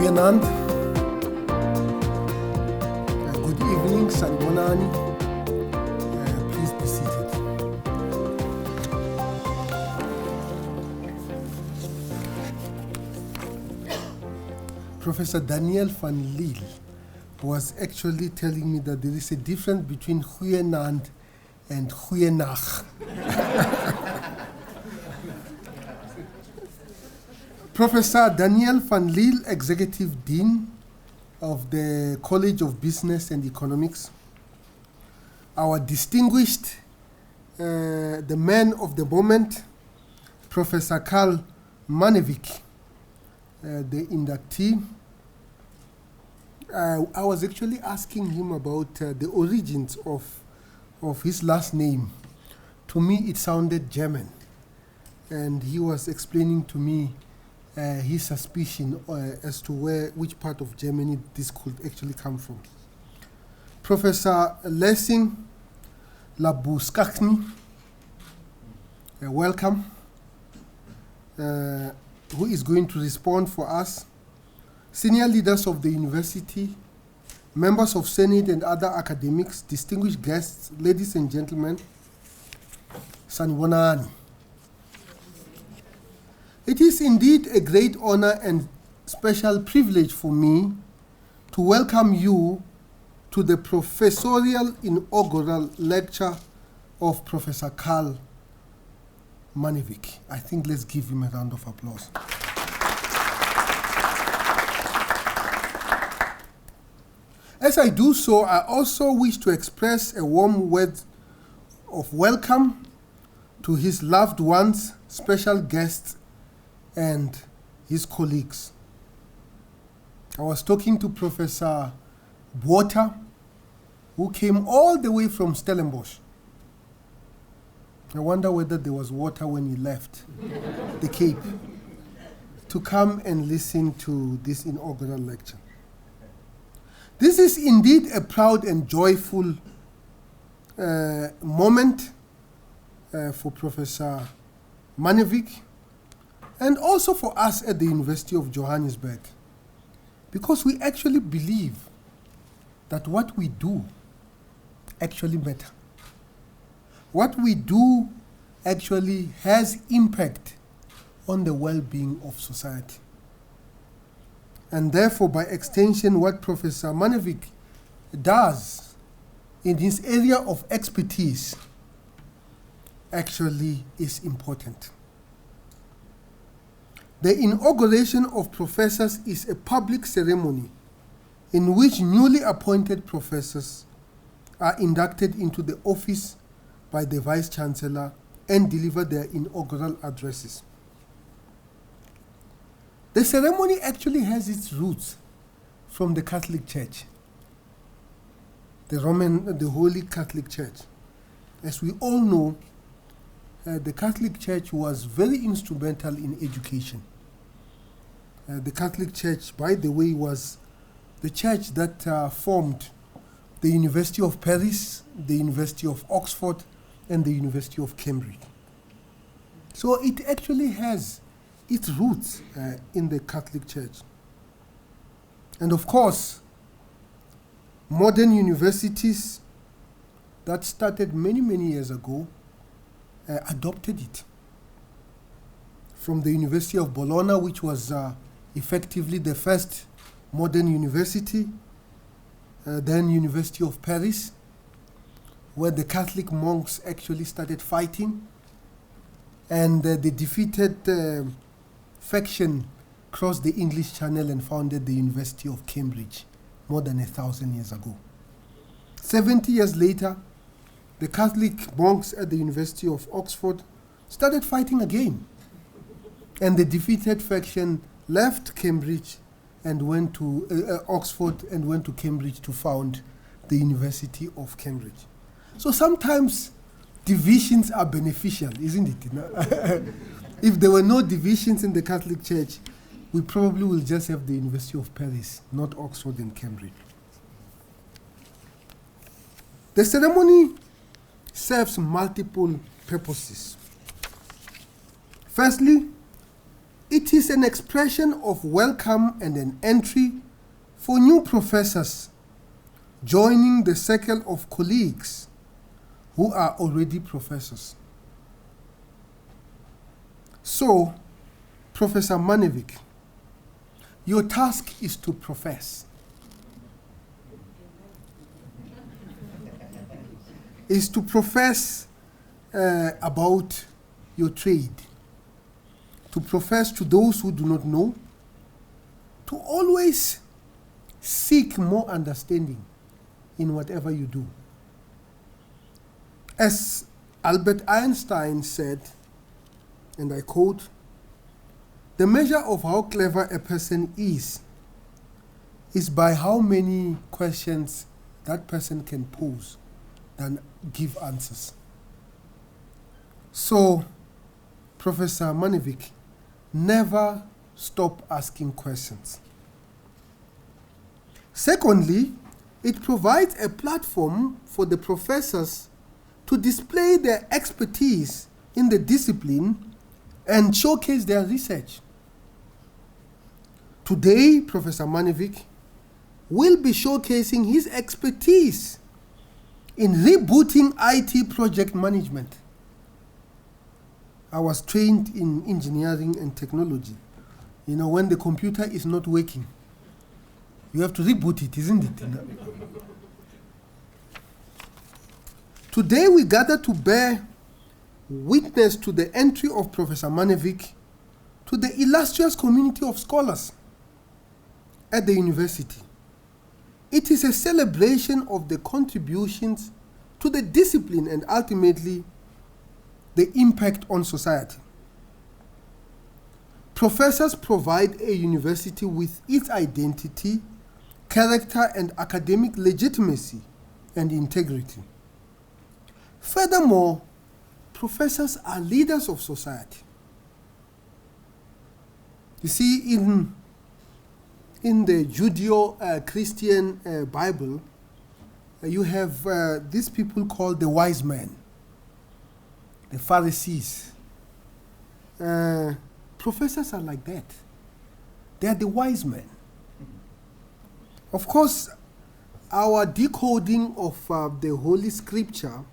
Goeienaand. Good evening, Sanibonani. Please be seated. Professor Daniel van Liel was actually telling me that there is a difference between Goeienaand and Goeienacht. Professor Daniel van Liel, Executive Dean of the College of Business and Economics. Our distinguished, the man of the moment, Professor Carl Marnewick, the inductee. I was actually asking him about the origins of his last name. To me, it sounded German. And he was explaining to me his suspicion as to which part of Germany this could actually come from. Professor Lessing Labuschagne, welcome, who is going to respond for us. Senior leaders of the university, members of Senate and other academics, distinguished guests, ladies and gentlemen, Sanibonani. It is indeed a great honor and special privilege for me to welcome you to the professorial inaugural lecture of Professor Carl Marnewick. I think let's give him a round of applause. As I do so, I also wish to express a warm word of welcome to his loved ones, special guests, and his colleagues. I was talking to Professor Botha, who came all the way from Stellenbosch. I wonder whether there was water when he left the Cape to come and listen to this inaugural lecture. This is indeed a proud and joyful moment for Professor Marnewick, and also for us at the University of Johannesburg, because we actually believe that what we do actually matters. What we do actually has impact on the well-being of society. And therefore, by extension, what Professor Marnewick does in his area of expertise actually is important. The inauguration of professors is a public ceremony in which newly appointed professors are inducted into the office by the Vice-Chancellor and deliver their inaugural addresses. The ceremony actually has its roots from the Catholic Church, the Holy Catholic Church. As we all know, the Catholic Church was very instrumental in education. The Catholic Church, by the way, was the church that formed the University of Paris, the University of Oxford, and the University of Cambridge. So it actually has its roots in the Catholic Church. And of course, modern universities that started many, many years ago adopted it. From the University of Bologna, which was effectively the first modern university, then University of Paris, where the Catholic monks actually started fighting, and the defeated faction crossed the English Channel and founded the University of Cambridge more than 1,000 years ago. 70 years later, the Catholic monks at the University of Oxford started fighting again, and the defeated faction left Cambridge and went to Oxford and went to Cambridge to found the University of Cambridge. So sometimes divisions are beneficial, isn't it? If there were no divisions in the Catholic Church, we probably will just have the University of Paris, not Oxford and Cambridge. The ceremony serves multiple purposes. Firstly, It is an expression of welcome and an entry for new professors joining the circle of colleagues who are already professors. So, Professor Marnewick, your task is to profess. Is to profess about your trade, to profess to those who do not know, to always seek more understanding in whatever you do. As Albert Einstein said, and I quote, "The measure of how clever a person is by how many questions that person can pose and give answers." So, Professor Marnewick, never stop asking questions. Secondly, it provides a platform for the professors to display their expertise in the discipline and showcase their research. Today, Professor Marnewick will be showcasing his expertise in rebooting IT project management. I was trained in engineering and technology. You know, when the computer is not working, you have to reboot it, isn't it? Today we gather to bear witness to the entry of Professor Marnewick to the illustrious community of scholars at the university. It is a celebration of the contributions to the discipline and ultimately the impact on society. Professors provide a university with its identity, character, and academic legitimacy and integrity. Furthermore, professors are leaders of society. You see, in the Judeo-Christian Bible, you have these people called the wise men, the Pharisees. Professors are like that. They are the wise men. Of course, our decoding of the Holy Scripture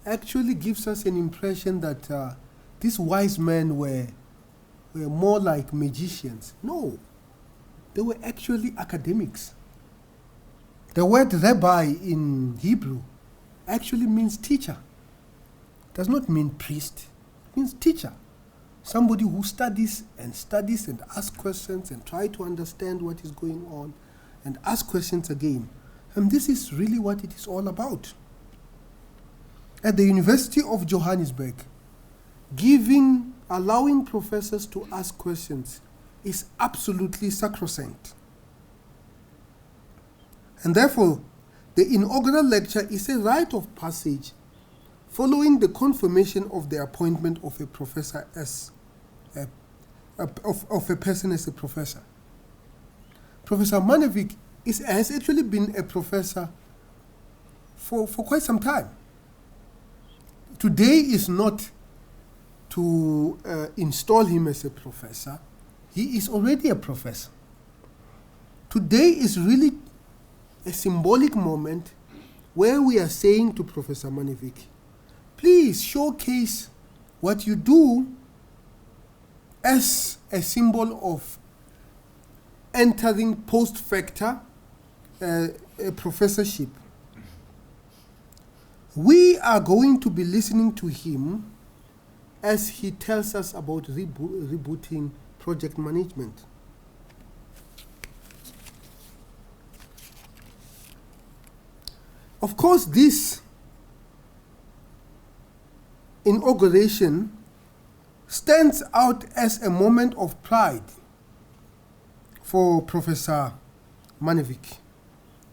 actually gives us an impression that these wise men were more like magicians. No, they were actually academics. The word rabbi in Hebrew actually means teacher. It does not mean priest, it means teacher. Somebody who studies and asks questions and try to understand what is going on and ask questions again. And this is really what it is all about. At the University of Johannesburg, allowing professors to ask questions is absolutely sacrosanct. And therefore, the inaugural lecture is a rite of passage following the confirmation of the appointment of a professor of a person as a professor. Professor Marnewick has actually been a professor for quite some time. Today is not to install him as a professor. He is already a professor. Today is really a symbolic moment where we are saying to Professor Marnewick, please showcase what you do as a symbol of entering post facto a professorship. We are going to be listening to him as he tells us about rebooting project management. Of course, this inauguration stands out as a moment of pride for Professor Marnewick,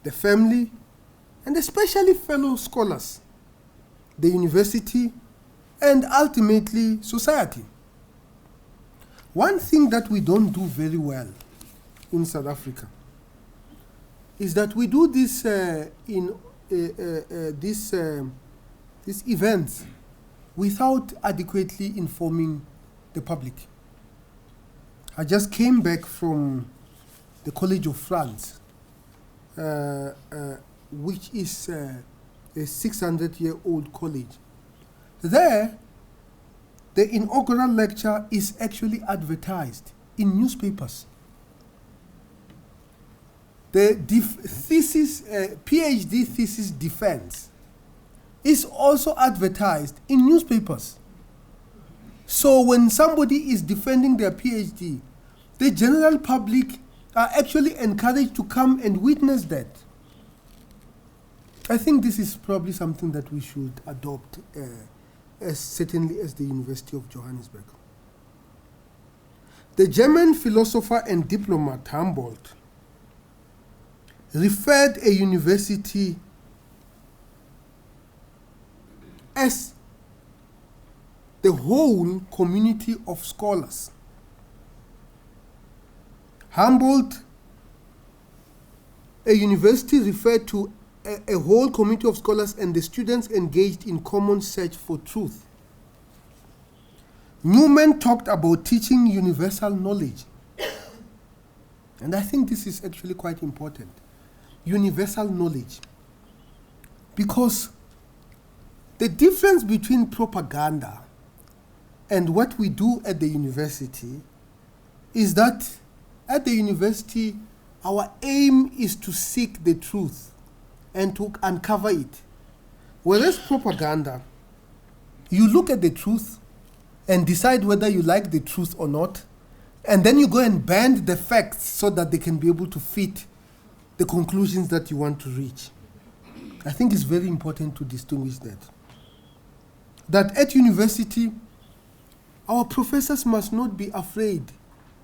the family, and especially fellow scholars, the university, and ultimately society. One thing that we don't do very well in South Africa is that we do this these events without adequately informing the public. I just came back from the College of France, which is a 600-year-old college. There, the inaugural lecture is actually advertised in newspapers. The PhD thesis defense is also advertised in newspapers. So when somebody is defending their PhD, the general public are actually encouraged to come and witness that. I think this is probably something that we should adopt, certainly as the University of Johannesburg. The German philosopher and diplomat Humboldt referred a university as the whole community of scholars. Humboldt, a university referred to a whole community of scholars and the students engaged in common search for truth. Newman talked about teaching universal knowledge. And I think this is actually quite important. Universal knowledge. Because the difference between propaganda and what we do at the university is that at the university, our aim is to seek the truth and to uncover it. Whereas propaganda, you look at the truth and decide whether you like the truth or not, and then you go and bend the facts so that they can be able to fit the conclusions that you want to reach. I think it's very important to distinguish that. That at university, our professors must not be afraid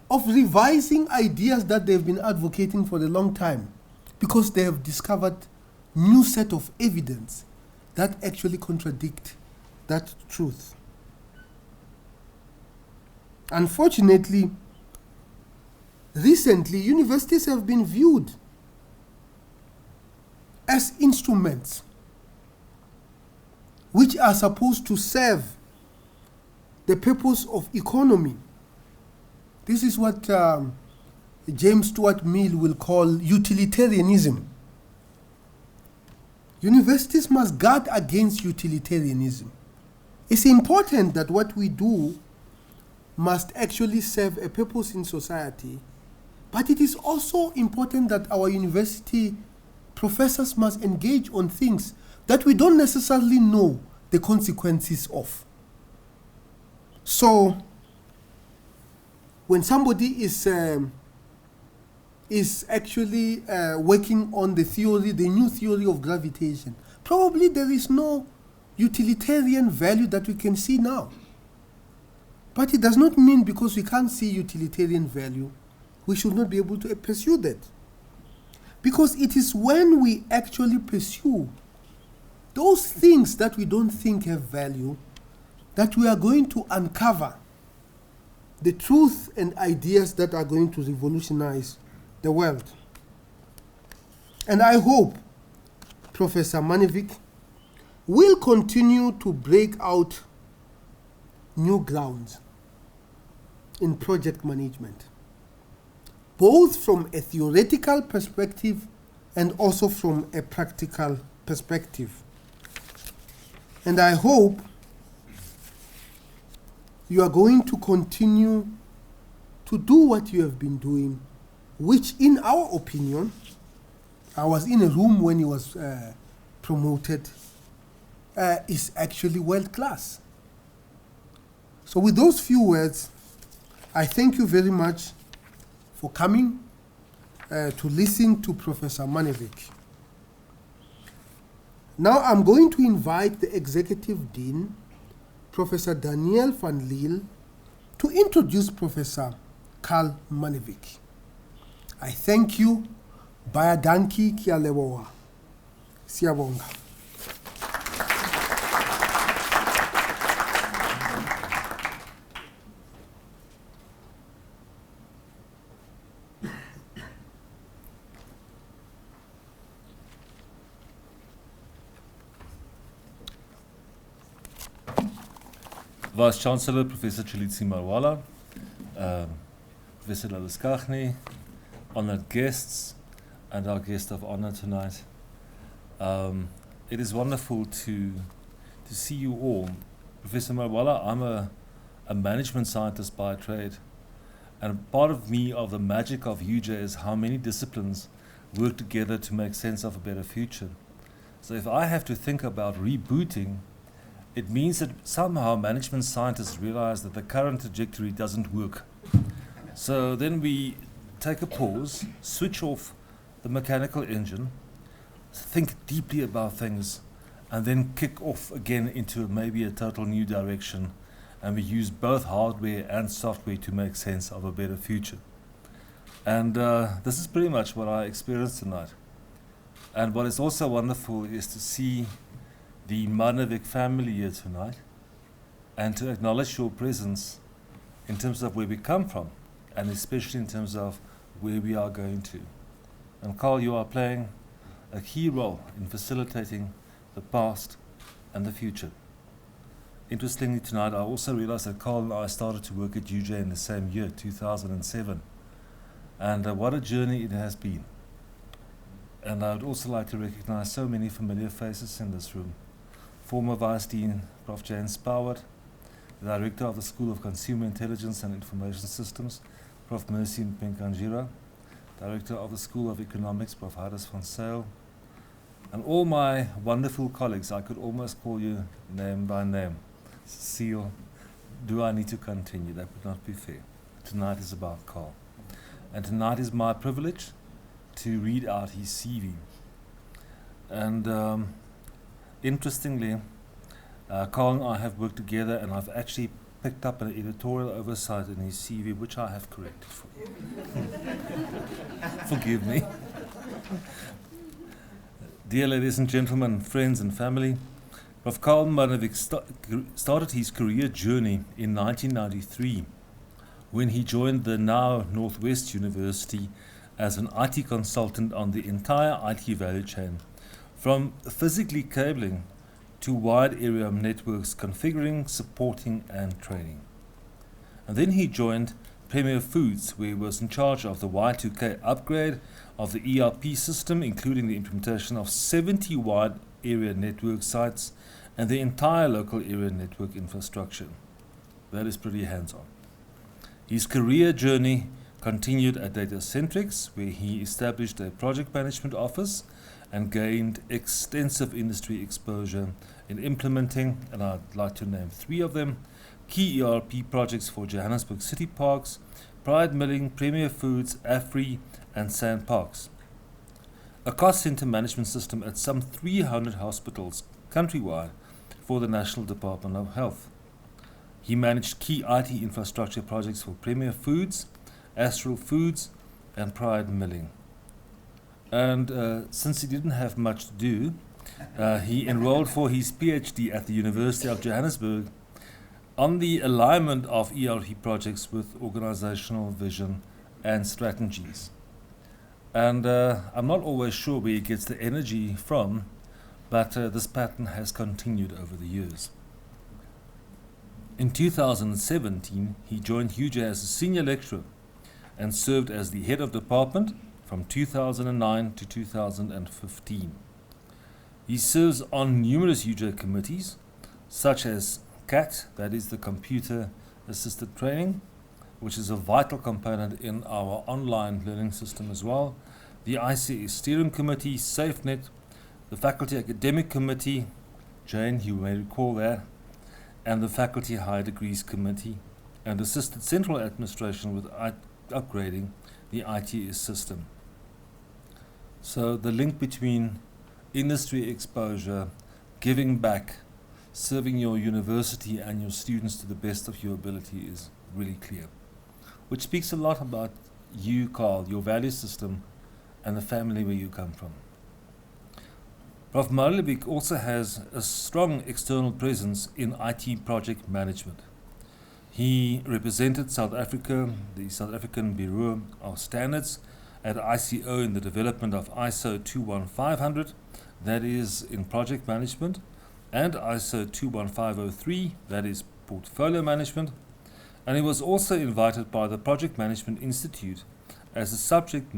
of revising ideas that they've been advocating for a long time, because they have discovered new set of evidence that actually contradict that truth. Unfortunately, recently, universities have been viewed as instruments which are supposed to serve the purpose of economy. This is what James Stuart Mill will call utilitarianism. Universities must guard against utilitarianism. It's important that what we do must actually serve a purpose in society, but it is also important that our university professors must engage on things that we don't necessarily know the consequences of. So, when somebody is actually working on the new theory of gravitation, probably there is no utilitarian value that we can see now. But it does not mean because we can't see utilitarian value, we should not be able to pursue that. Because it is when we actually pursue those things that we don't think have value that we are going to uncover the truth and ideas that are going to revolutionize the world. And I hope Professor Marnewick will continue to break out new grounds in project management, both from a theoretical perspective and also from a practical perspective. And I hope you are going to continue to do what you have been doing, which in our opinion, I was in a room when he was promoted, is actually world class. So with those few words, I thank you very much for coming to listen to Professor Marnewick. Now I'm going to invite the Executive Dean, Professor Daniel van Liel, to introduce Professor Carl Marnewick. I thank you. Baya danki kia lebowa. Siyabonga. Vice Chancellor Professor Chilitsi Marwala, Professor Labuschagne, honored guests, and our guest of honor tonight. It is wonderful to see you all. Professor Marwala, I'm a management scientist by trade, and part of me, of the magic of UJ, is how many disciplines work together to make sense of a better future. So if I have to think about rebooting, it means that somehow management scientists realize that the current trajectory doesn't work. So then we take a pause, switch off the mechanical engine, think deeply about things, and then kick off again into maybe a total new direction. And we use both hardware and software to make sense of a better future. And this is pretty much what I experienced tonight. And what is also wonderful is to see the Marnewick family here tonight and to acknowledge your presence in terms of where we come from and especially in terms of where we are going to. And Carl, you are playing a key role in facilitating the past and the future. Interestingly tonight, I also realized that Carl and I started to work at UJ in the same year, 2007. And what a journey it has been. And I would also like to recognize so many familiar faces in this room. Former Vice Dean Prof. James Spoward, the Director of the School of Consumer Intelligence and Information Systems, Prof. Mercy Mpenkanjira, Director of the School of Economics, Prof. Hardis van Sale, and all my wonderful colleagues. I could almost call you name by name. Cecile, do I need to continue? That would not be fair. Tonight is about Carl. And tonight is my privilege to read out his CV. And interestingly, Carl and I have worked together, and I've actually picked up an editorial oversight in his CV, which I have corrected for you. Forgive me. Dear ladies and gentlemen, friends and family, Prof. Carl Marnewick started his career journey in 1993 when he joined the now Northwest University as an IT consultant on the entire IT value chain, from physically cabling to wide area networks configuring, supporting and training. And then he joined Premier Foods, where he was in charge of the Y2K upgrade of the ERP system, including the implementation of 70 wide area network sites and the entire local area network infrastructure. That is pretty hands-on. His career journey continued at Datacentrics, where he established a project management office and gained extensive industry exposure in implementing, and I'd like to name 3 of them, key ERP projects for Johannesburg City Parks, Pride Milling, Premier Foods, AFRI, and Sand Parks. A cost center management system at some 300 hospitals countrywide for the National Department of Health. He managed key IT infrastructure projects for Premier Foods, Astral Foods, and Pride Milling. And since he didn't have much to do, he enrolled for his PhD at the University of Johannesburg on the alignment of ERP projects with organizational vision and strategies. And I'm not always sure where he gets the energy from, but this pattern has continued over the years. In 2017, he joined UJ as a senior lecturer and served as the head of department from 2009 to 2015. He serves on numerous UJ committees, such as CAT, that is the Computer Assisted Training, which is a vital component in our online learning system as well, the ICS Steering Committee, SafeNet, the Faculty Academic Committee, Jane, you may recall that, and the Faculty Higher Degrees Committee, and assisted central administration with upgrading the ITS system. So the link between industry exposure, giving back, serving your university and your students to the best of your ability is really clear, which speaks a lot about you, Carl, your value system, and the family where you come from. Prof. Marnewick also has a strong external presence in IT project management. He represented South Africa, the South African Bureau of Standards, at ICO in the development of ISO 21500, that is in project management, and ISO 21503, that is portfolio management, And he was also invited by the Project Management Institute as a subject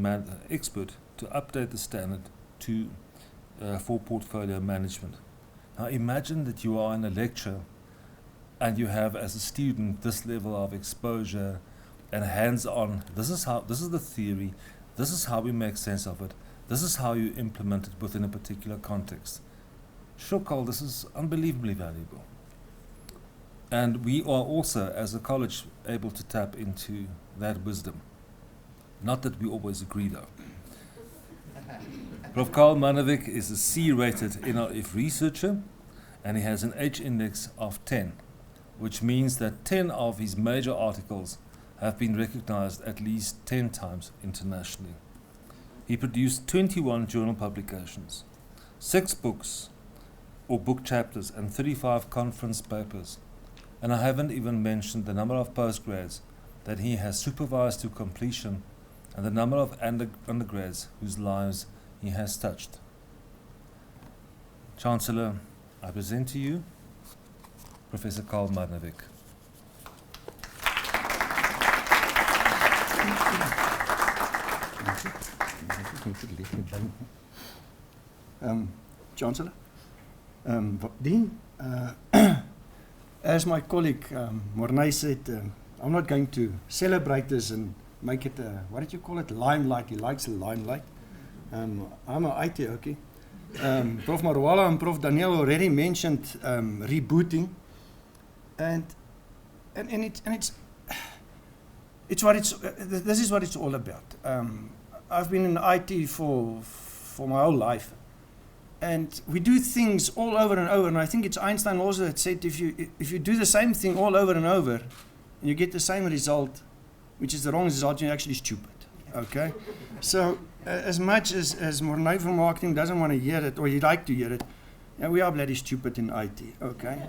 expert to update the standard for portfolio management. Now imagine that you are in a lecture and you have as a student this level of exposure and hands-on. This is the theory, this is how we make sense of it, this is how you implement it within a particular context. Sure, Carl, this is unbelievably valuable. And we are also, as a college, able to tap into that wisdom. Not that we always agree, though. Prof. Carl Marnewick is a C-rated NRF researcher, and he has an H-index of 10, which means that 10 of his major articles have been recognized at least 10 times internationally. He produced 21 journal publications, 6 books or book chapters, and 35 conference papers. And I haven't even mentioned the number of postgrads that he has supervised to completion and the number of undergrads whose lives he has touched. Chancellor, I present to you Professor Carl Marnewick. Chancellor, Dean, as my colleague Mornay said, I'm not going to celebrate this and make it what did you call it? Limelight. He likes the limelight. I'm an IT, okay. Prof. Marwala and Prof. Daniel already mentioned rebooting, and it's what it's. This is what it's all about. I've been in IT for my whole life, and we do things all over and over. And I think it's Einstein also that said, if you do the same thing all over and over, and you get the same result, which is the wrong result, you're actually stupid. Okay, so as much as Mornay from marketing doesn't want to hear it, or he'd like to hear it, yeah, we are bloody stupid in IT. Okay,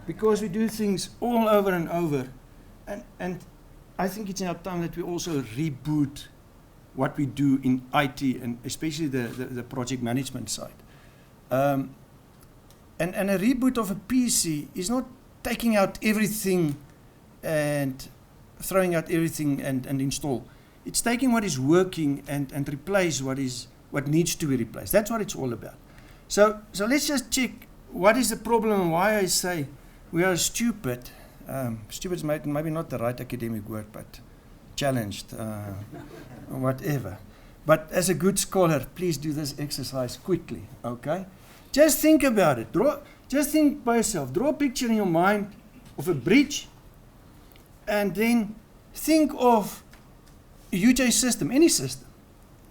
because we do things all over and over, and I think it's now time that we also reboot what we do in IT, and especially the project management side. And a reboot of a PC is not taking out everything and throwing out everything and install. It's taking what is working and replace what needs to be replaced. That's what it's all about. So let's just check what is the problem and why I say we are stupid. Stupid is maybe not the right academic word, but challenged, whatever. But as a good scholar, please do this exercise quickly, okay? Just think about it. Just think by yourself. Draw a picture in your mind of a bridge, and then think of a UJ system, any system,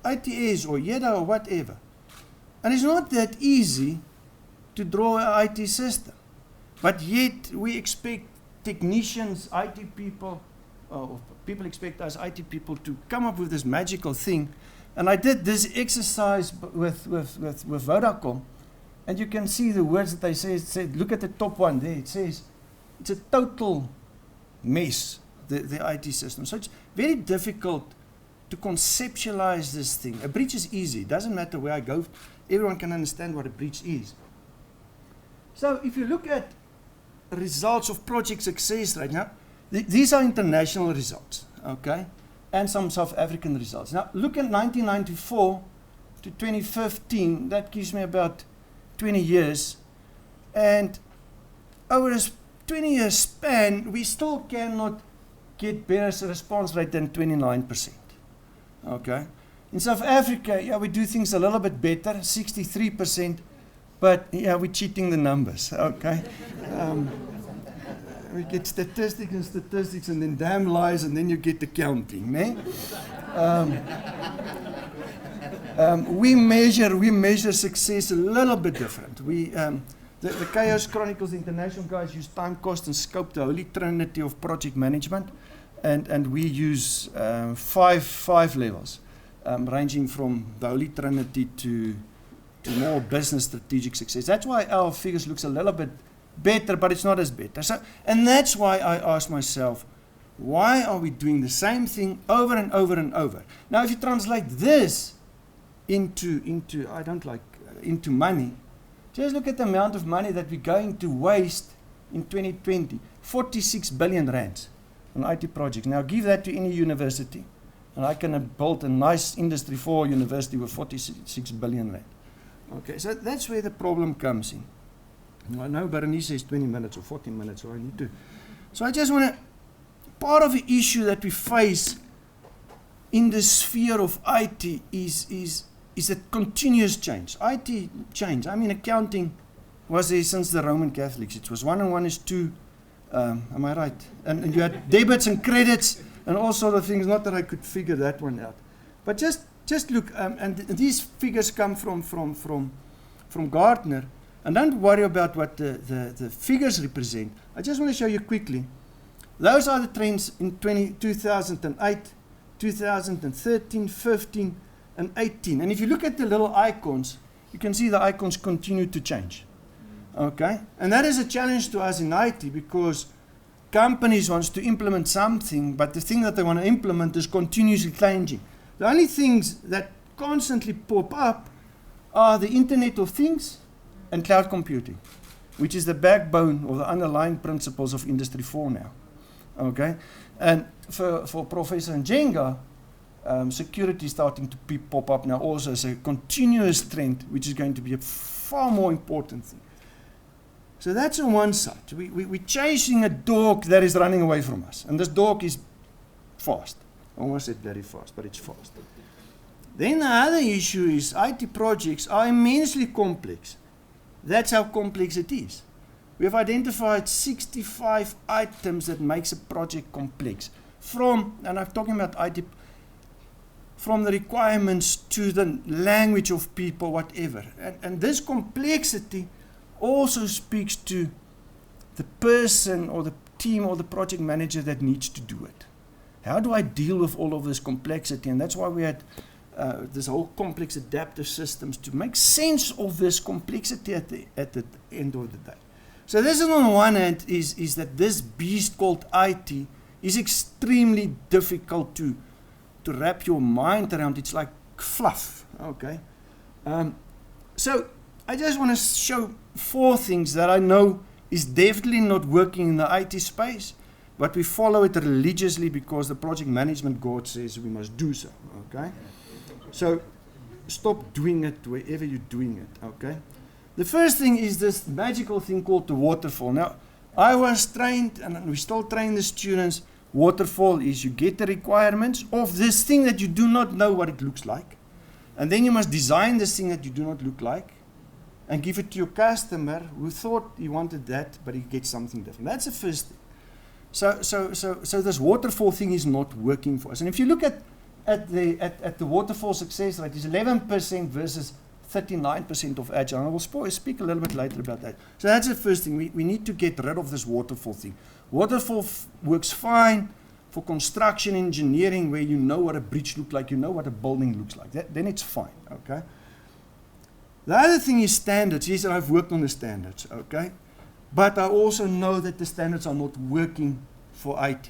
ITS or YEDA or whatever. And it's not that easy to draw an IT system. But yet we expect technicians, IT people, or people expect us IT people to come up with this magical thing. And I did this exercise with Vodacom, and you can see the words that they say. Look at the top one there. It says it's a total mess, the IT system. So it's very difficult to conceptualize this thing. A breach is easy. It doesn't matter where I go. Everyone can understand what a breach is. So if you look at results of project success right now, these are international results, okay, and some South African results. Now look at 1994 to 2015. That gives me about 20 years, and over a 20-year span, we still cannot get better response rate than 29%. Okay, in South Africa, yeah, we do things a little bit better, 63%, but yeah, we're cheating the numbers. Okay, we get statistics, and then damn lies, and then you get the counting, ne? We measure success a little bit different. The Chaos Chronicles International guys use time, cost, and scope, the holy trinity of project management, and we use five levels, ranging from the holy trinity to more business strategic success. That's why our figures looks a little bit better, but it's not as better. So, and that's why I ask myself, why are we doing the same thing over and over and over? Now, if you translate this into money, just look at the amount of money that we're going to waste in 2020, 46 billion rands. on IT projects. Now give that to any university, and I can build a nice Industry 4 university with 46 billion rand. Okay, so that's where the problem comes in. I know Berenice says 20 minutes or 40 minutes, so I need to. So I just want to, part of the issue that we face in the sphere of IT is a continuous change. IT change. I mean, accounting was there since the Roman Catholics. It was 1 and 1 is 2. Am I right? And you had debits and credits and all sort of things. Not that I could figure that one out. But just look, and these figures come from Gartner. And don't worry about what the figures represent. I just want to show you quickly. Those are the trends in 2008, 2013, 15, and 18. And if you look at the little icons, you can see the icons continue to change. Okay? And that is a challenge to us in IT because companies want to implement something, but the thing that they want to implement is continuously changing. The only things that constantly pop up are the Internet of Things and cloud computing, which is the backbone or the underlying principles of Industry 4 now. Okay? And for Professor Njenga, security is starting to pop up now also as a continuous trend, which is going to be a far more important thing. So that's on one side. We're chasing a dog that is running away from us. And this dog is fast. I almost said very fast, but it's fast. Then the other issue is IT projects are immensely complex. That's how complex it is. We have identified 65 items that makes a project complex. And I'm talking about IT, from the requirements to the language of people, whatever. And this complexity also speaks to the person or the team or the project manager that needs to do it. How do I deal with all of this complexity? And that's why we had this whole complex adaptive systems to make sense of this complexity at the end of the day. So this is on one hand is that this beast called IT is extremely difficult to wrap your mind around. It's like fluff, okay? So I just want to show 4 things that I know is definitely not working in the IT space, but we follow it religiously because the project management God says we must do so, okay? So stop doing it wherever you're doing it, okay? The first thing is this magical thing called the waterfall. Now, I was trained, and we still train the students, waterfall is you get the requirements of this thing that you do not know what it looks like, and then you must design this thing that you do not look like, and give it to your customer who thought he wanted that, but he gets something different. That's the first thing. So this waterfall thing is not working for us. And if you look at the waterfall success rate, is 11% versus 39% of agile. And I will speak a little bit later about that. So that's the first thing. We need to get rid of this waterfall thing. Waterfall works fine for construction engineering, where you know what a bridge looks like, you know what a building looks like. Then it's fine, okay? The other thing is standards. Yes, I've worked on the standards, okay? But I also know that the standards are not working for IT.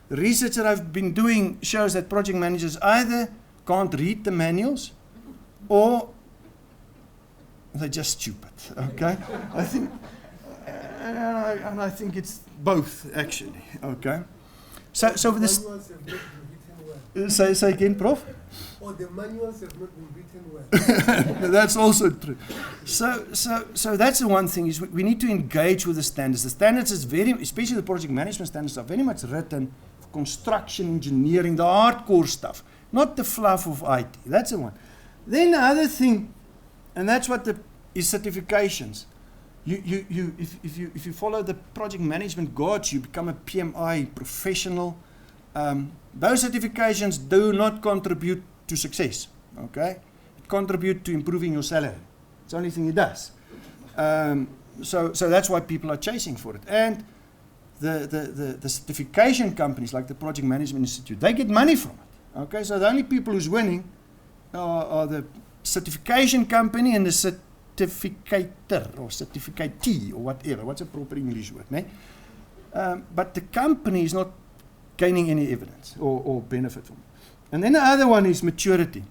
The research that I've been doing shows that project managers either can't read the manuals or they're just stupid, okay? I think, and I think it's both, actually, okay? So this... Say again, Prof? Or the manuals have not been written well. That's also true. So that's the one thing, is we need to engage with the standards. The standards is very, especially the project management standards, are very much written for construction engineering, the hardcore stuff, not the fluff of IT. That's the one. Then the other thing, and that's what is certifications. If you follow the project management guides, you become a PMI professional. Those certifications do not contribute to success, okay? It contributes to improving your salary. It's the only thing it does. So that's why people are chasing for it. And the certification companies like the Project Management Institute, they get money from it, okay? So the only people who's winning are the certification company and the certificator or certificatee or whatever. What's a proper English word, ne? But the company is not gaining any evidence or benefit from it. And then the other one is maturity.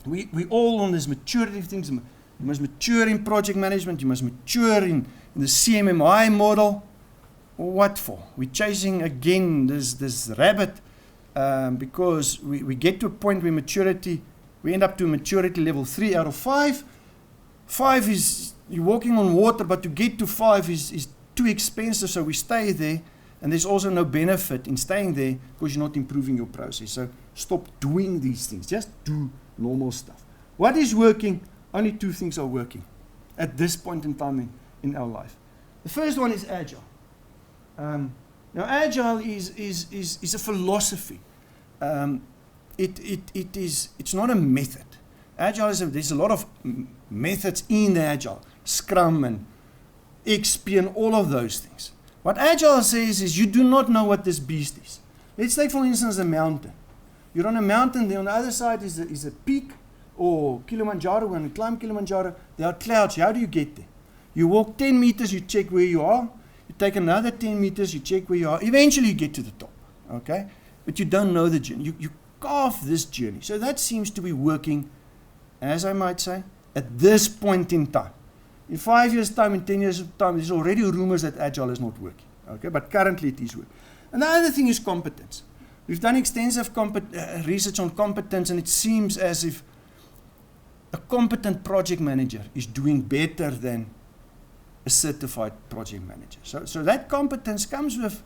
We all on this maturity things. You must mature in project management. You must mature in the CMMI model. What for? We're chasing again this rabbit because we get to a point where maturity, we end up to maturity level 3 out of 5. 5 is, you're walking on water, but to get to 5 is too expensive, so we stay there. And there's also no benefit in staying there because you're not improving your process. So stop doing these things. Just do normal stuff. What is working? Only 2 things are working at this point in time in our life. The first one is agile. Now, agile is a philosophy. It's not a method. Agile there's a lot of methods in agile, Scrum and XP and all of those things. What agile says is you do not know what this beast is. Let's take, for instance, a mountain. You're on a mountain, there on the other side is a peak, or Kilimanjaro. When you climb Kilimanjaro, there are clouds. How do you get there? You walk 10 meters, you check where you are. You take another 10 meters, you check where you are. Eventually you get to the top, okay? But you don't know the journey. You carve this journey. So that seems to be working, as I might say, at this point in time. In 5 years' time, in 10 years' time, there's already rumors that agile is not working. Okay, but currently it is working. And the other thing is competence. We've done extensive research on competence, and it seems as if a competent project manager is doing better than a certified project manager. So that competence comes with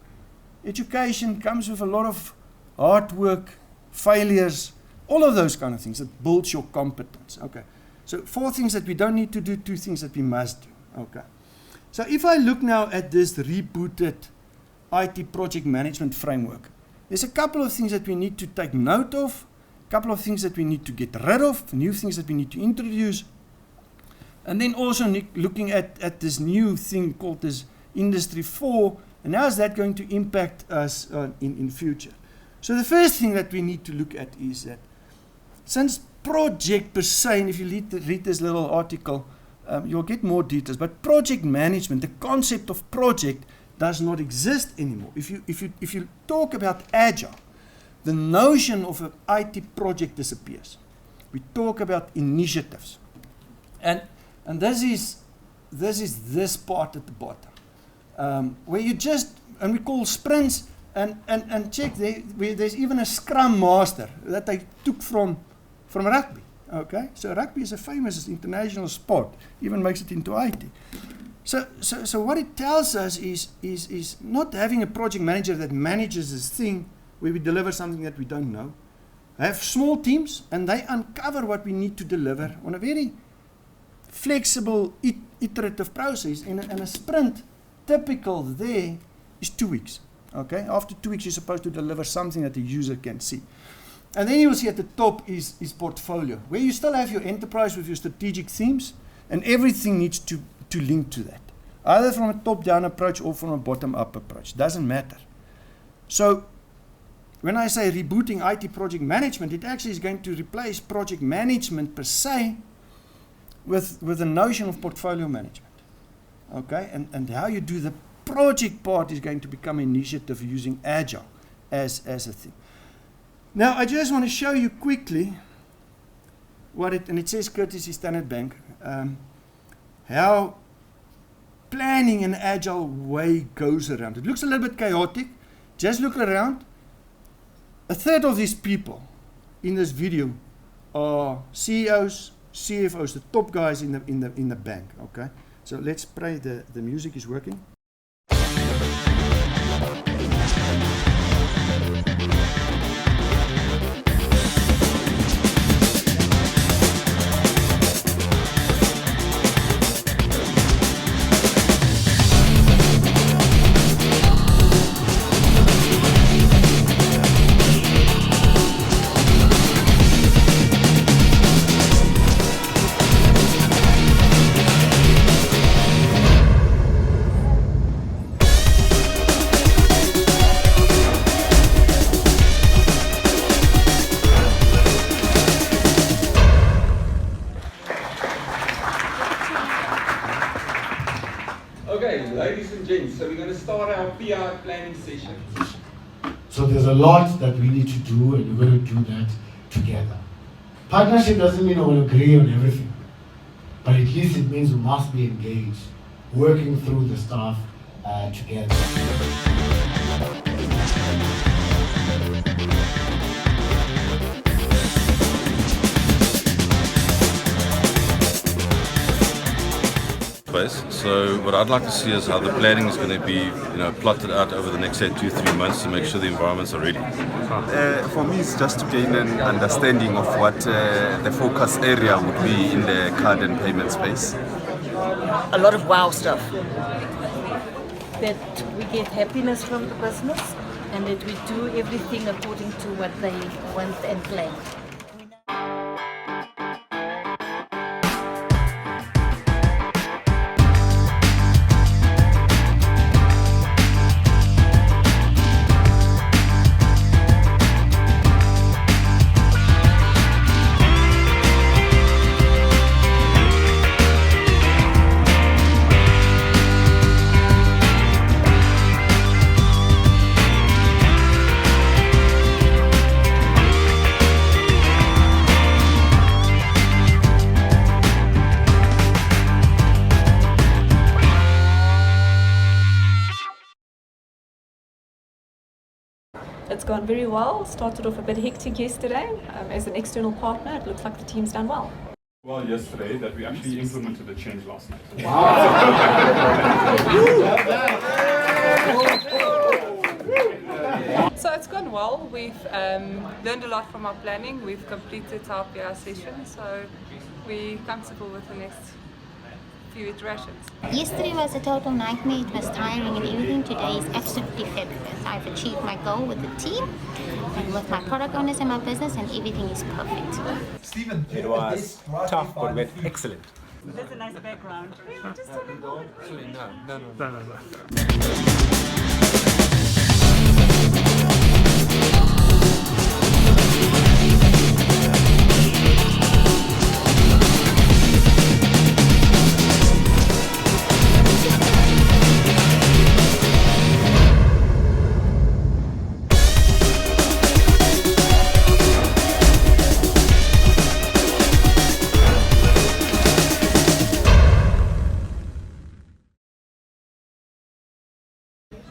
education, comes with a lot of hard work, failures, all of those kind of things that builds your competence. Okay. So 4 things that we don't need to do, 2 things that we must do. Okay. So if I look now at this rebooted IT project management framework, there's a couple of things that we need to take note of, a couple of things that we need to get rid of, new things that we need to introduce, and then also looking at this new thing called this Industry 4, and how is that going to impact us in future. So the first thing that we need to look at is that since project per se, and if you read this little article, you'll get more details, but project management, the concept of project does not exist anymore. If you talk about agile, the notion of an IT project disappears. We talk about initiatives. And this is this part at the bottom, where you just, and we call sprints, and check where there's even a Scrum Master that I took from rugby. Okay, so rugby is a famous international sport, even makes it into IT. So what it tells us is not having a project manager that manages this thing where we deliver something that we don't know. Have small teams, and they uncover what we need to deliver on a very flexible, iterative process. And a sprint, typical there, is 2 weeks. Okay, after 2 weeks, you're supposed to deliver something that the user can see. And then you will see at the top is portfolio, where you still have your enterprise with your strategic themes, and everything needs to link to that, either from a top-down approach or from a bottom-up approach. Doesn't matter. So when I say rebooting IT project management, it actually is going to replace project management per se with the notion of portfolio management. Okay, and how you do the project part is going to become an initiative using Agile as a thing. Now, I just want to show you quickly and it says courtesy Standard Bank, how planning an agile way goes around. It looks a little bit chaotic. Just look around. A third of these people in this video are CEOs, CFOs, the top guys in the bank. Okay, so let's pray the music is working. So we're going to start our PR planning session. So there's a lot that we need to do, and we're going to do that together. Partnership doesn't mean we'll agree on everything, but at least it means we must be engaged, working through the stuff together. So what I'd like to see is how the planning is going to be, plotted out over the next, say, 2-3 months to make sure the environments are ready. For me, it's just to gain an understanding of what the focus area would be in the card and payment space. A lot of wow stuff. That we get happiness from the business and that we do everything according to what they want and plan. It's gone very well. Started off a bit hectic yesterday. As an external partner, it looks like the team's done well. Well, yesterday that we actually implemented the change last night. So it's gone well. We've learned a lot from our planning. We've completed our PR session, so we're comfortable with the next few iterations. Yesterday was a total nightmare. It was tiring and everything. Today is absolutely fabulous. I've achieved my goal with the team and with my product owners and my business, and everything is perfect. Stephen, it was tough, but went excellent. That's a nice background. Actually, no.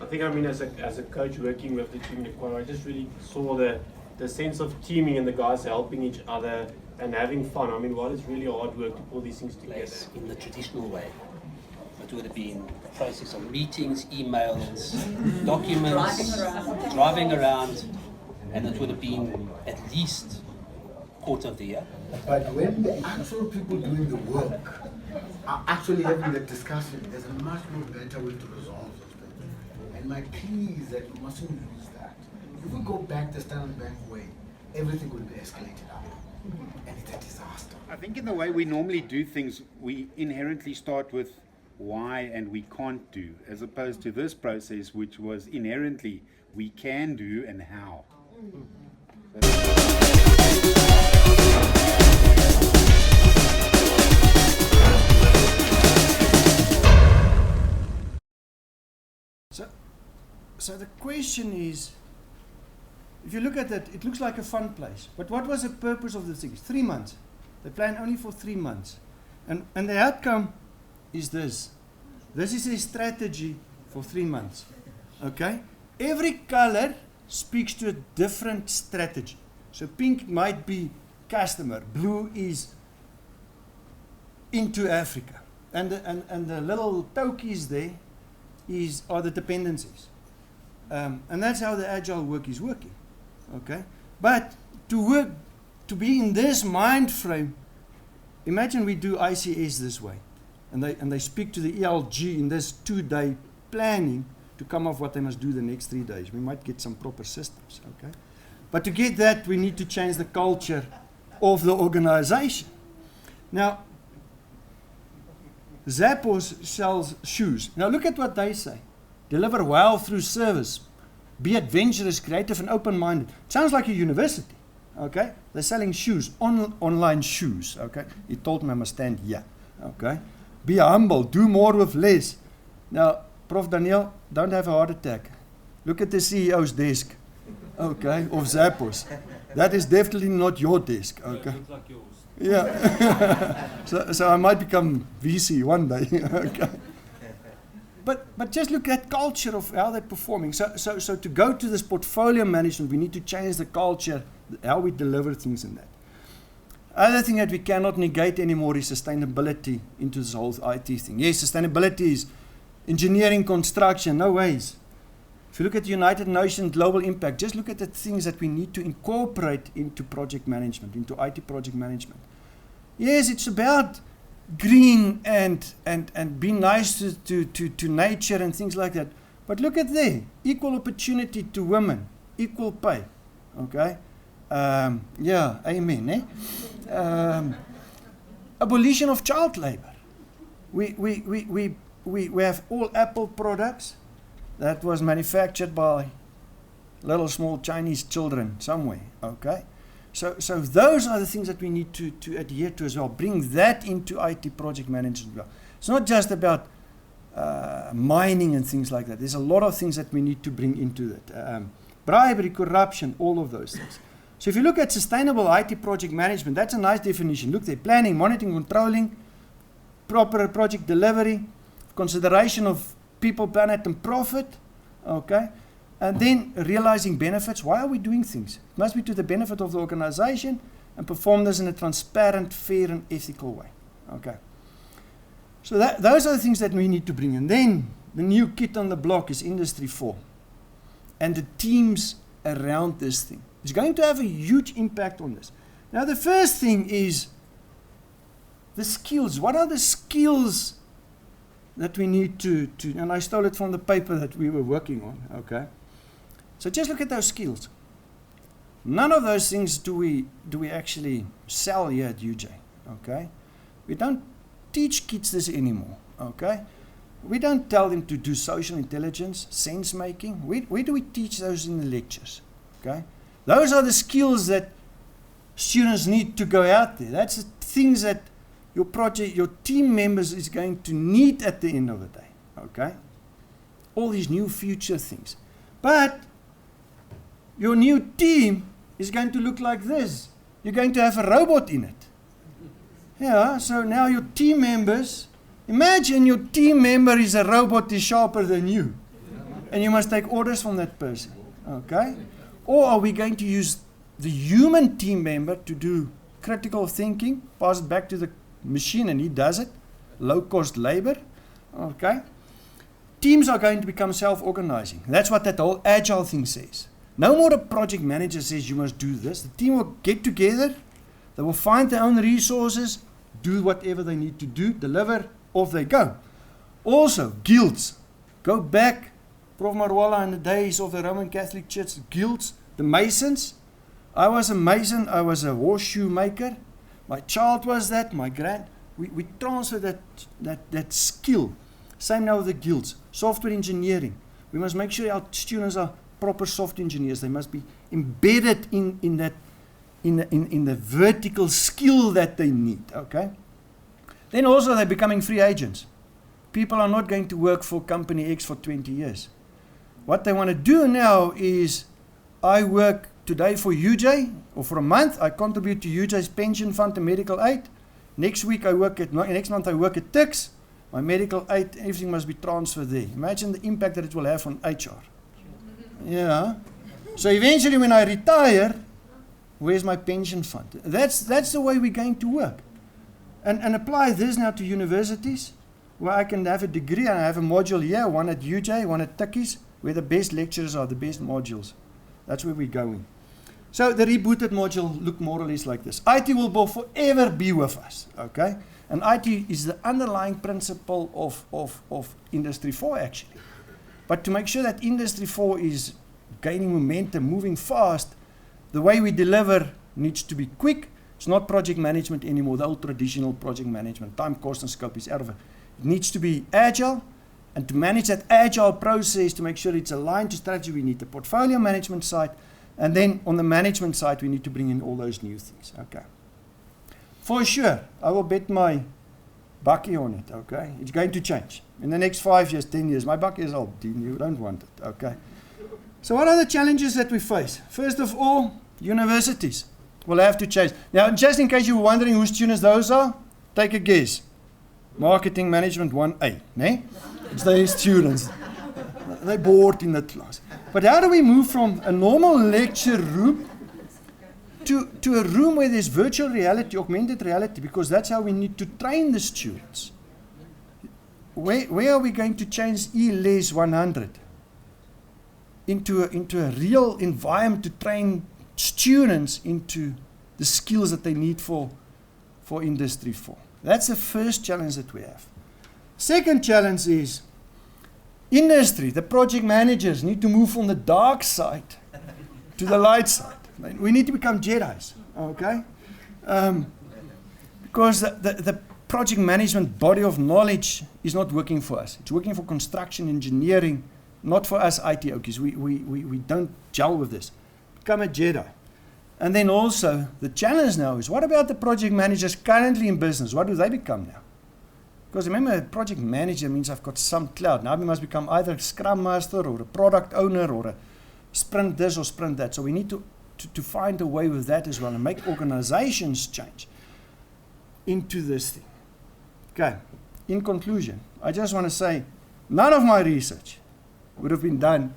I think, as a coach working with the team, I just really saw the sense of teaming and the guys helping each other and having fun. While it's really hard work to pull these things together. In the traditional way. It would have been a process of meetings, emails, documents, driving around, and it would have been at least a quarter of the year. But when the actual people doing the work are actually having the discussion, there's a much more better way to resolve those things. And my plea is that we mustn't lose that. If we go back the Standard Bank way, everything will be escalated up. And it's a disaster. I think in the way we normally do things, we inherently start with why and we can't do, as opposed to this process, which was inherently we can do and how. So the question is, if you look at it, it looks like a fun place. But what was the purpose of the thing? 3 months. They plan only for 3 months. And the outcome is this. This is a strategy for 3 months. Okay? Every color speaks to a different strategy. So pink might be customer. Blue is into Africa. And the little tokies there are the dependencies. And that's how the agile work is working. Okay? But to be in this mind frame, imagine we do ICS this way. And they speak to the ELG in this 2-day planning to come up what they must do the next 3 days. We might get some proper systems. Okay? But to get that, we need to change the culture of the organization. Now, Zappos sells shoes. Now look at what they say. Deliver well through service. Be adventurous, creative, and open-minded. Sounds like a university. Okay? They're selling shoes, online shoes. Okay? He told me I must stand here. Okay? Be humble. Do more with less. Now, Prof. Daniel, don't have a heart attack. Look at the CEO's desk. Okay? Of Zappos. That is definitely not your desk. Okay? Looks like yours. Yeah. So I might become VC one day. Okay. But just look at culture of how they're performing. So to go to this portfolio management, we need to change the culture, how we deliver things in that. Other thing that we cannot negate anymore is sustainability into this whole IT thing. Yes, sustainability is engineering, construction, no ways. If you look at the United Nations Global Impact, just look at the things that we need to incorporate into project management, into IT project management. Yes, it's about green and being nice to nature and things like that. But look at there, equal opportunity to women, equal pay, okay? Yeah, amen, eh? Abolition of child labor. We have all Apple products that was manufactured by little small Chinese children somewhere, okay? So those are the things that we need to adhere to as well. Bring that into IT project management as well. It's not just about mining and things like that. There's a lot of things that we need to bring into that. Bribery, corruption, all of those things. So if you look at sustainable IT project management, that's a nice definition. Look there, planning, monitoring, controlling, proper project delivery, consideration of people, planet, and profit, okay? And then realizing benefits. Why are we doing things? It must be to the benefit of the organization and perform this in a transparent, fair, and ethical way, okay? So those are the things that we need to bring. And then the new kid on the block is Industry 4 and the teams around this thing. It's going to have a huge impact on this. Now, the first thing is the skills. What are the skills that we need to, and I stole it from the paper that we were working on, okay? So just look at those skills. None of those things do we actually sell here at UJ, okay? We don't teach kids this anymore, okay? We don't tell them to do social intelligence, sense making. Where do we teach those in the lectures, okay? Those are the skills that students need to go out there. That's the things that your project, your team members is going to need at the end of the day, okay? All these new future things. But your new team is going to look like this. You're going to have a robot in it. Yeah, so now your team members, imagine your team member is a robot is sharper than you. And you must take orders from that person, okay? Or are we going to use the human team member to do critical thinking, pass it back to the machine and he does it, low-cost labor, okay? Teams are going to become self-organizing. That's what that whole agile thing says. No more a project manager says you must do this. The team will get together, they will find their own resources, do whatever they need to do, deliver, off they go. Also, guilds. Go back, Prof. Marwala, in the days of the Roman Catholic Church, guilds, the Masons. I was a Mason, I was a horseshoe maker. My child was that, my grand. We transfer that skill. Same now with the guilds. Software engineering. We must make sure our students are proper software engineers. They must be embedded in the vertical skill that they need, okay? Then also they're becoming free agents. People are not going to work for company X for 20 years. What they want to do now is, I work today for UJ, or for a month, I contribute to UJ's pension fund and medical aid. Next month I work at TIX. My medical aid, everything must be transferred there. Imagine the impact that it will have on HR. Yeah. So eventually when I retire, where's my pension fund? That's the way we're going to work. And apply this now to universities, where I can have a degree and I have a module here, one at UJ, one at TIX, where the best lecturers are, the best modules. That's where we're going. So the rebooted module look more or less like this. IT will forever be with us, okay? And IT is the underlying principle of Industry 4 actually. But to make sure that Industry 4 is gaining momentum, moving fast, the way we deliver needs to be quick. It's not project management anymore, the old traditional project management. Time, cost, and scope is out of it. It needs to be agile, and to manage that agile process, to make sure it's aligned to strategy, we need the portfolio management side, and then on the management side, we need to bring in all those new things, okay? For sure, I will bet my bucky on it, okay? It's going to change. In the next 5 years, 10 years, my bucky is old, Dean, you don't want it, okay? So what are the challenges that we face? First of all, universities will have to change. Now, just in case you were wondering whose students those are, take a guess. Marketing Management 1A, ne? It's their students. They're bored in that class. But how do we move from a normal lecture room to a room where there's virtual reality, augmented reality, because that's how we need to train the students. Where are we going to change ELS 100 into a real environment to train students into the skills that they need for Industry 4? That's the first challenge that we have. Second challenge is industry, the project managers need to move from the dark side to the light side. We need to become Jedis, okay? Because the project management body of knowledge is not working for us. It's working for construction engineering, not for us IT okies. We don't gel with this. Become a Jedi. And then also, the challenge now is, what about the project managers currently in business? What do they become now? Because remember, a project manager means I've got some cloud. Now we must become either a Scrum Master or a product owner or a sprint this or sprint that. So we need to find a way with that as well and make organizations change into this thing. Okay, in conclusion, I just want to say, none of my research would have been done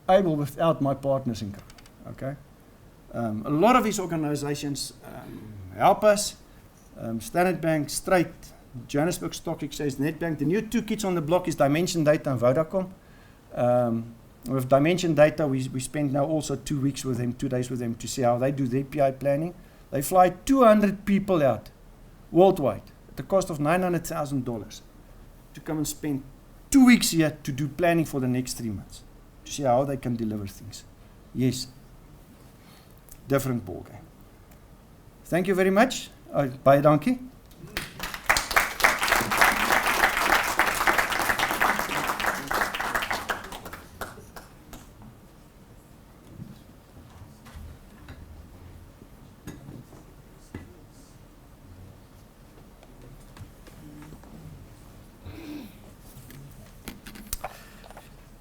able without my partners in company, okay? A lot of these organizations help us. Standard Bank, Straight, Johannesburg Stock Exchange, Nedbank. The new two kids on the block is Dimension Data and Vodacom. With Dimension Data, we spend now also 2 weeks with them, 2 days with them to see how they do their PI planning. They fly 200 people out worldwide at the cost of $900,000 to come and spend 2 weeks here to do planning for the next 3 months, to see how they can deliver things. Yes, different ballgame. Thank you very much. Baie dankie.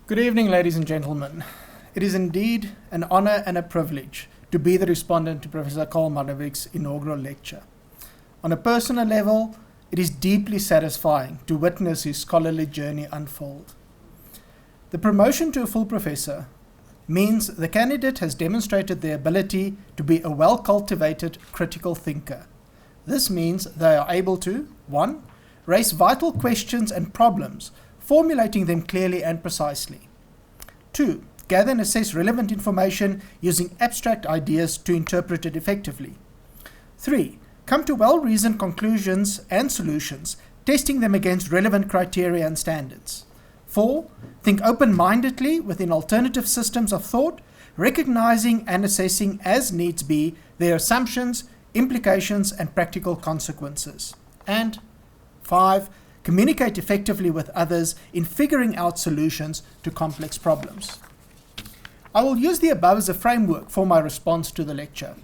Good evening, ladies and gentlemen. It is indeed an honor and a privilege to be the respondent to Professor Carl Marnewick's inaugural lecture. On a personal level, it is deeply satisfying to witness his scholarly journey unfold. The promotion to a full professor means the candidate has demonstrated their ability to be a well-cultivated critical thinker. This means they are able to, 1, raise vital questions and problems, formulating them clearly and precisely. 2, gather and assess relevant information using abstract ideas to interpret it effectively. 3, come to well-reasoned conclusions and solutions, testing them against relevant criteria and standards. 4, think open-mindedly within alternative systems of thought, recognizing and assessing as needs be their assumptions, implications, and practical consequences. And 5, communicate effectively with others in figuring out solutions to complex problems. I will use the above as a framework for my response to the lecture.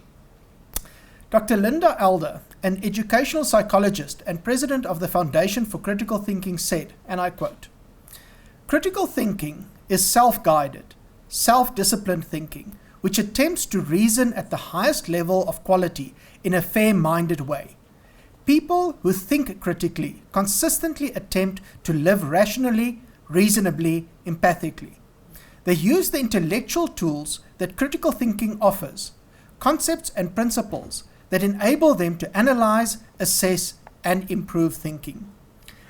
Dr. Linda Alder, an educational psychologist and president of the Foundation for Critical Thinking, said, and I quote, "Critical thinking is self-guided, self-disciplined thinking, which attempts to reason at the highest level of quality in a fair-minded way. People who think critically consistently attempt to live rationally, reasonably, empathically. They use the intellectual tools that critical thinking offers, concepts and principles that enable them to analyze, assess, and improve thinking.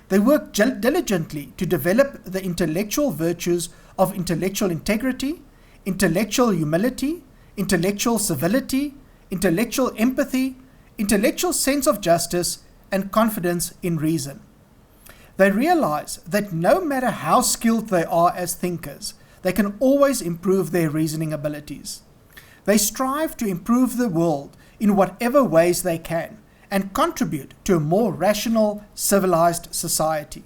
They work diligently to develop the intellectual virtues of intellectual integrity, intellectual humility, intellectual civility, intellectual empathy, intellectual sense of justice, and confidence in reason. They realize that no matter how skilled they are as thinkers, they can always improve their reasoning abilities. They strive to improve the world in whatever ways they can and contribute to a more rational, civilized society.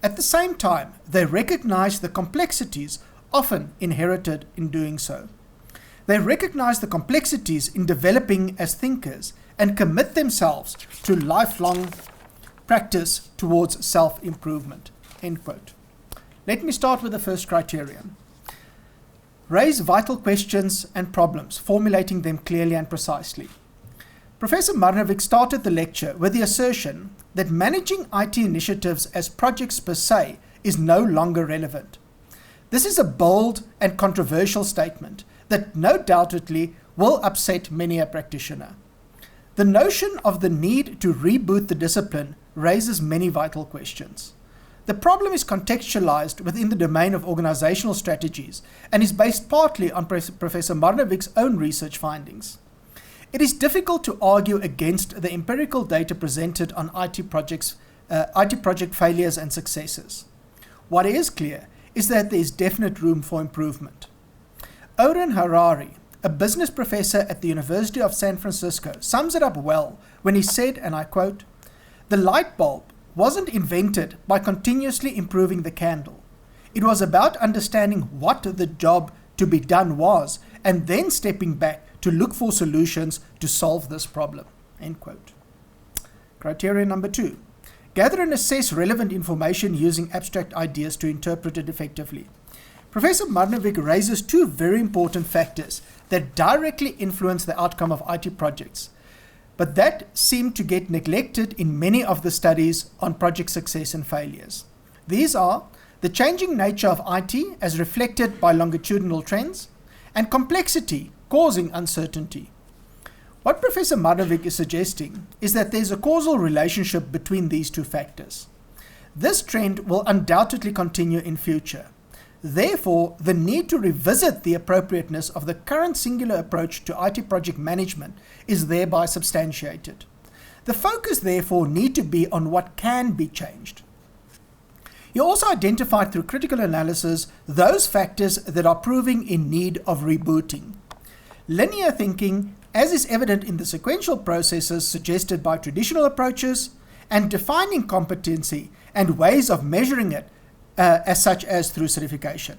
At the same time, they recognize the complexities often inherited in doing so. They recognize the complexities in developing as thinkers and commit themselves to lifelong practice towards self-improvement." End quote. Let me start with the first criterion. Raise vital questions and problems, formulating them clearly and precisely. Professor Marnewick started the lecture with the assertion that managing IT initiatives as projects per se is no longer relevant. This is a bold and controversial statement that no doubtedly will upset many a practitioner. The notion of the need to reboot the discipline raises many vital questions. The problem is contextualized within the domain of organizational strategies and is based partly on Professor Marnewick's own research findings. It is difficult to argue against the empirical data presented on IT project failures and successes. What is clear is that there is definite room for improvement. Oren Harari, a business professor at the University of San Francisco, sums it up well when he said, and I quote, "The light bulb wasn't invented by continuously improving the candle. It was about understanding what the job to be done was and then stepping back to look for solutions to solve this problem." End quote. Criteria number 2. Gather and assess relevant information using abstract ideas to interpret it effectively. Professor Marnewick raises 2 very important factors that directly influence the outcome of IT projects, but that seem to get neglected in many of the studies on project success and failures. These are the changing nature of IT as reflected by longitudinal trends and complexity causing uncertainty. What Professor Marnewick is suggesting is that there's a causal relationship between these 2 factors. This trend will undoubtedly continue in future. Therefore, the need to revisit the appropriateness of the current singular approach to IT project management is thereby substantiated. The focus, therefore, need to be on what can be changed. He also identified through critical analysis those factors that are proving in need of rebooting. Linear thinking, as is evident in the sequential processes suggested by traditional approaches, and defining competency and ways of measuring it as such as through certification.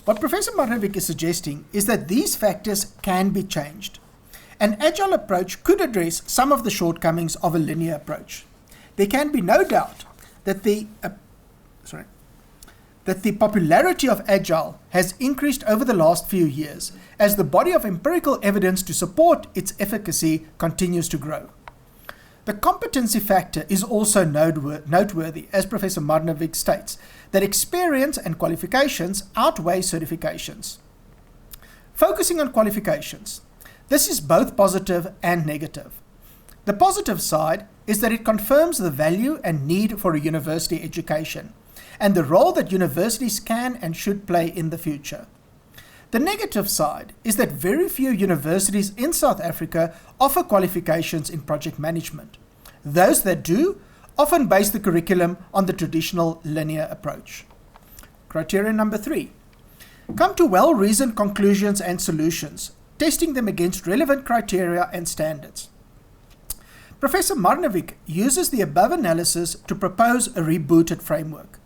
What Professor Marnewick is suggesting is that these factors can be changed. An agile approach could address some of the shortcomings of a linear approach. There can be no doubt that the popularity of agile has increased over the last few years as the body of empirical evidence to support its efficacy continues to grow. The competency factor is also noteworthy, as Professor Marnewick states, that experience and qualifications outweigh certifications. Focusing on qualifications, this is both positive and negative. The positive side is that it confirms the value and need for a university education and the role that universities can and should play in the future. The negative side is that very few universities in South Africa offer qualifications in project management. Those that do often base the curriculum on the traditional linear approach. Criteria number 3. Come to well-reasoned conclusions and solutions, testing them against relevant criteria and standards. Professor Marnewick uses the above analysis to propose a rebooted framework.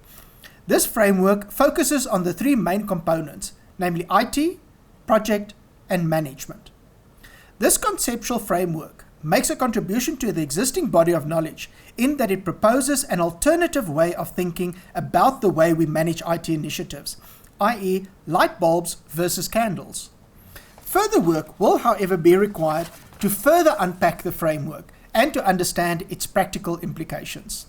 This framework focuses on the 3 main components, namely IT, project, and management. This conceptual framework makes a contribution to the existing body of knowledge in that it proposes an alternative way of thinking about the way we manage IT initiatives, i.e. light bulbs versus candles. Further work will, however, be required to further unpack the framework and to understand its practical implications.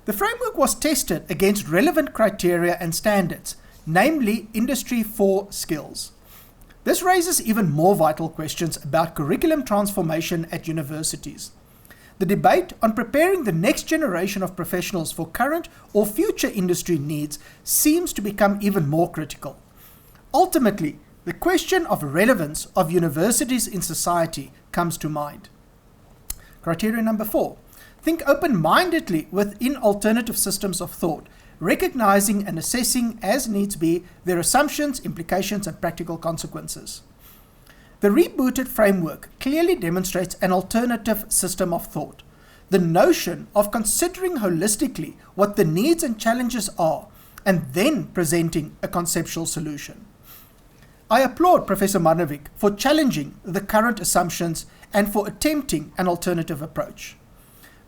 The framework was tested against relevant criteria and standards, namely Industry 4 skills. This raises even more vital questions about curriculum transformation at universities. The debate on preparing the next generation of professionals for current or future industry needs seems to become even more critical. Ultimately, the question of relevance of universities in society comes to mind. Criteria number 4. Think open-mindedly within alternative systems of thought, recognizing and assessing as needs be their assumptions, implications, and practical consequences. The rebooted framework clearly demonstrates an alternative system of thought, the notion of considering holistically what the needs and challenges are, and then presenting a conceptual solution. I applaud Professor Marnewick for challenging the current assumptions and for attempting an alternative approach.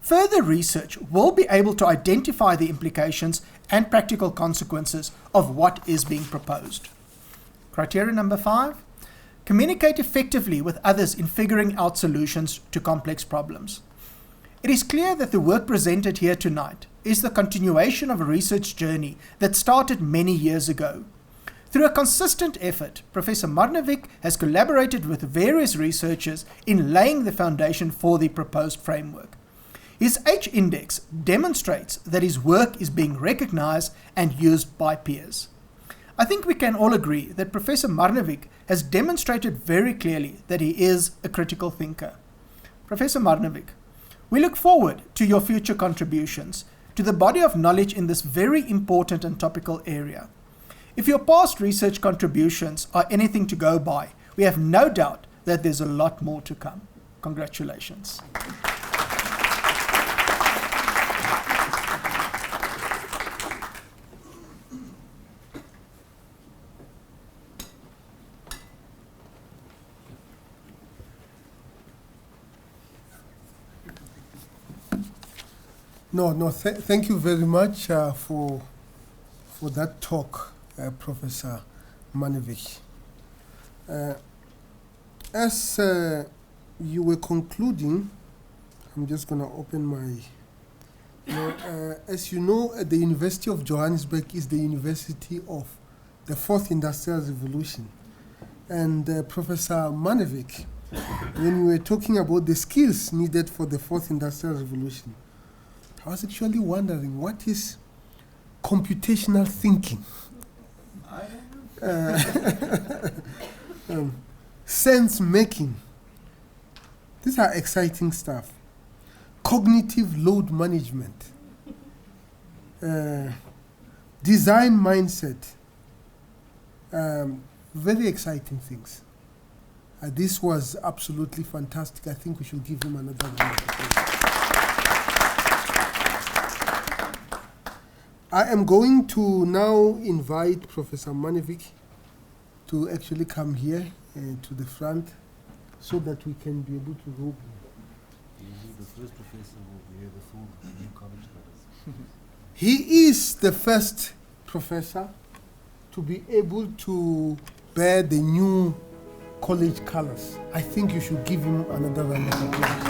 Further research will be able to identify the implications and practical consequences of what is being proposed. Criteria number 5. Communicate effectively with others in figuring out solutions to complex problems. It is clear that the work presented here tonight is the continuation of a research journey that started many years ago. Through a consistent effort, Professor Marnewick has collaborated with various researchers in laying the foundation for the proposed framework. His H-index demonstrates that his work is being recognized and used by peers. I think we can all agree that Professor Marnewick has demonstrated very clearly that he is a critical thinker. Professor Marnewick, we look forward to your future contributions to the body of knowledge in this very important and topical area. If your past research contributions are anything to go by, we have no doubt that there's a lot more to come. Congratulations. Thank you very much for that talk, Professor Marnewick. As you were concluding, I'm just going to open my... as you know, the University of Johannesburg is the university of the Fourth Industrial Revolution. And Professor Marnewick, when we were talking about the skills needed for the Fourth Industrial Revolution, I was actually wondering, what is computational thinking? Sense making. These are exciting stuff. Cognitive load management. Design mindset. Very exciting things. This was absolutely fantastic. I think we should give him another round. I am going to now invite Professor Marnewick to actually come here to the front so that we can be able to rope him. The first professor will be here before the new college goes. He is the first professor to be able to bear the new college colors. I think you should give him another round of applause.